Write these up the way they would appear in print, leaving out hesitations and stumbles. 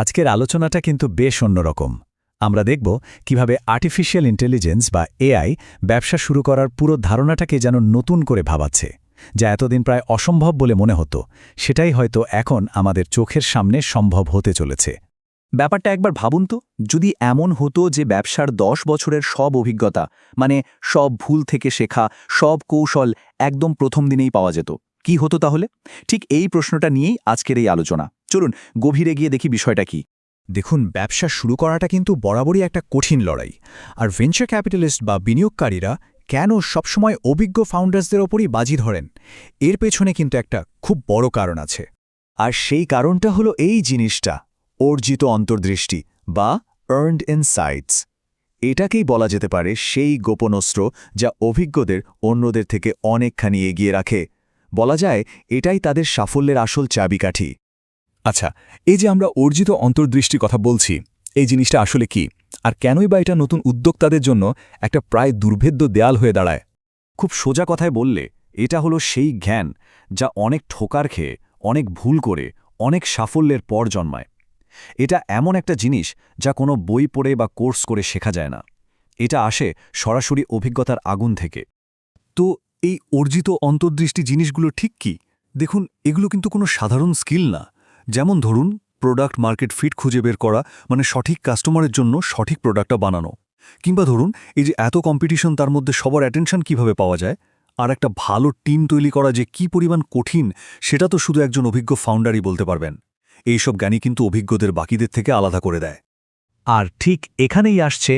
আজকের আলোচনাটা কিন্তু বেশ অন্যরকম। আমরা দেখব কিভাবে আর্টিফিশিয়াল ইন্টেলিজেন্স বা এআই ব্যবসা শুরু করার পুরো ধারণাটাকে যেন নতুন করে ভাবাচ্ছে, যা এতদিন প্রায় অসম্ভব বলে মনে হতো, সেটাই হয়তো এখন আমাদের চোখের সামনে সম্ভব হতে চলেছে। ব্যাপারটা একবার ভাবুন তো, যদি এমন হতো যে ব্যবসার 10 বছরের সব অভিজ্ঞতা, মানে সব ভুল থেকে শেখা, সব কৌশল একদম প্রথম দিনেই পাওয়া যেত, কি হতো তাহলে? ঠিক এই প্রশ্নটা নিয়েই আজকের এই আলোচনা। চলুন গভীরে গিয়ে দেখি বিষয়টা কি। দেখুন, ব্যবসা শুরু করাটা কিন্তু বরাবরই একটা কঠিন লড়াই। আর ভেঞ্চার ক্যাপিটালিস্ট বা বিনিয়োগকারীরা কেন সবসময় অভিজ্ঞ ফাউন্ডার্সদের ওপরই বাজি ধরেন, এর পেছনে কিন্তু একটা খুব বড় কারণ আছে। আর সেই কারণটা হলো এই জিনিসটা, অর্জিত অন্তর্দৃষ্টি বা আর্নড ইনসাইটস। এটাকেই বলা যেতে পারে সেই গোপন অস্ত্র যা অভিজ্ঞদের অন্যদের থেকে অনেকখানি এগিয়ে রাখে। বলা যায় এটাই তাদের সাফল্যের আসল চাবিকাঠি। আচ্ছা, এই যে আমরা অর্জিত অন্তর্দৃষ্টি কথা বলছি, এই জিনিসটা আসলে কি, আর কেনই বা এটা নতুন উদ্যোক্তাদের জন্য একটা প্রায় দুর্ভেদ্য দেয়াল হয়ে দাঁড়ায়? খুব সোজা কথায় বললে, এটা হলো সেই জ্ঞান যা অনেক ঠোকার খেয়ে, অনেক ভুল করে, অনেক সাফল্যের পর জন্মায়। এটা এমন একটা জিনিস যা কোনো বই পড়ে বা কোর্স করে শেখা যায় না। এটা আসে সরাসরি অভিজ্ঞতার আগুন থেকে। তো এই অর্জিত অন্তর্দৃষ্টি জিনিসগুলো ঠিক কি? দেখুন, এগুলো কিন্তু কোনো সাধারণ স্কিল না। যেমন ধরুন, প্রোডাক্ট মার্কেট ফিট খুঁজে বের করা, মানে সঠিক কাস্টমারের জন্য সঠিক প্রোডাক্টটা বানানো। কিংবা ধরুন, এই যে এত কম্পিটিশন, তার মধ্যে সবার অ্যাটেনশন কিভাবে পাওয়া যায়, আর একটা ভালো টিম তৈরি করা যে কি পরিমাণ কঠিন, সেটা তো শুধু একজন অভিজ্ঞ ফাউন্ডারই বলতে পারবেন। এইসব জ্ঞানই কিন্তু অভিজ্ঞদের বাকিদের থেকে আলাদা করে দেয়। আর ঠিক এখানেই আসছে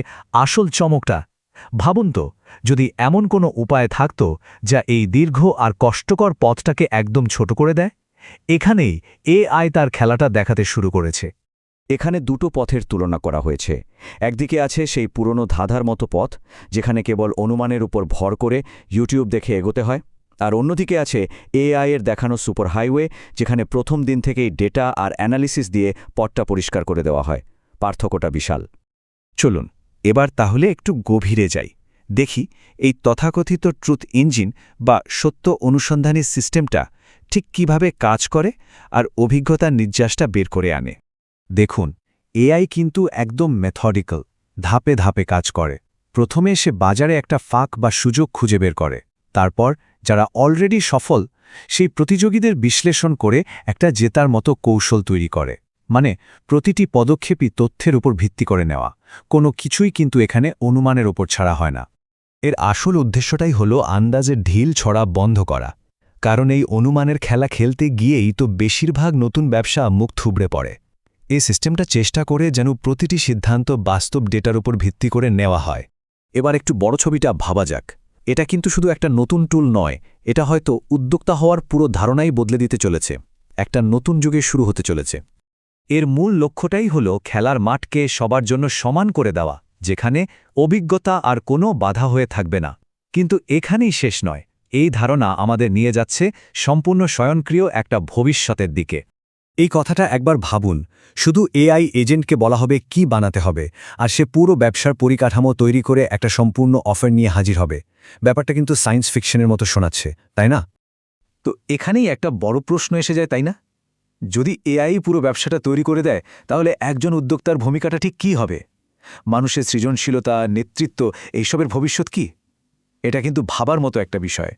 আসল চমকটা। ভাবুন তো, যদি এমন কোনো উপায় থাকত যা এই দীর্ঘ আর কষ্টকর পথটাকে একদম ছোট করে দেয়। এখানেই এআই তার খেলাটা দেখাতে শুরু করেছে। এখানে দুটো পথের তুলনা করা হয়েছে। একদিকে আছে সেই পুরনো ধাঁধার মতো পথ, যেখানে কেবল অনুমানের উপর ভর করে ইউটিউব দেখে এগোতে হয়। আর অন্যদিকে আছে এআই এর দেখানো সুপার হাইওয়ে, যেখানে প্রথম দিন থেকেই ডেটা আর অ্যানালিসিস দিয়ে পথটা পরিষ্কার করে দেওয়া হয়। পার্থক্যটা বিশাল। চলুন এবার তাহলে একটু গভীরে যাই, দেখি এই তথাকথিত ট্রুথ ইঞ্জিন বা সত্য অনুসন্ধানী সিস্টেমটা ঠিক কিভাবে কাজ করে আর অভিজ্ঞতার নির্যাসটা বের করে আনে। দেখুন, এআই কিন্তু একদম মেথডিক্যাল, ধাপে ধাপে কাজ করে। প্রথমে সে বাজারে একটা ফাঁক বা সুযোগ খুঁজে বের করে। তারপর যারা অলরেডি সফল, সেই প্রতিযোগীদের বিশ্লেষণ করে একটা জেতার মতো কৌশল তৈরি করে। মানে প্রতিটি পদক্ষেপই তথ্যের উপর ভিত্তি করে নেওয়া, কোনো কিছুই কিন্তু এখানে অনুমানের ওপর ছাড়া হয় না। এর আসল উদ্দেশ্যটাই হলো আন্দাজের ঢিল ছড়া বন্ধ করা, কারণ এই অনুমানের খেলা খেলতে গিয়েই তো বেশিরভাগ নতুন ব্যবসা মুখ থুবড়ে পড়ে। এই সিস্টেমটা চেষ্টা করে যেন প্রতিটি সিদ্ধান্ত বাস্তব ডেটার উপর ভিত্তি করে নেওয়া হয়। এবার একটু বড় ছবিটা ভাবা যাক। এটা কিন্তু শুধু একটা নতুন টুল নয়, এটা হয়তো উদ্যোক্তা হওয়ার পুরো ধারণাই বদলে দিতে চলেছে। একটা নতুন যুগে শুরু হতে চলেছে। এর মূল লক্ষ্যটাই হল খেলার মাঠকে সবার জন্য সমান করে দেওয়া, যেখানে অভিজ্ঞতা আর কোনো বাধা হয়ে থাকবে না। কিন্তু এখানেই শেষ নয়। এই ধারণা আমাদের নিয়ে যাচ্ছে সম্পূর্ণ স্বয়ংক্রিয় একটা ভবিষ্যতের দিকে। এই কথাটা একবার ভাবুন, শুধু এআই এজেন্টকে বলা হবে কি বানাতে হবে, আর সে পুরো ব্যবসার পরিকাঠামো তৈরি করে একটা সম্পূর্ণ অফার নিয়ে হাজির হবে। ব্যাপারটা কিন্তু সায়েন্স ফিকশনের মতো শোনাচ্ছে, তাই না? তো এখানেই একটা বড় প্রশ্ন এসে যায়, তাই না? যদি এআই পুরো ব্যবসাটা তৈরি করে দেয়, তাহলে একজন উদ্যোক্তার ভূমিকাটা ঠিক কী হবে? মানুষের সৃজনশীলতা, নেতৃত্ব, এইসবের ভবিষ্যৎ কি? এটা কিন্তু ভাবার মতো একটা বিষয়।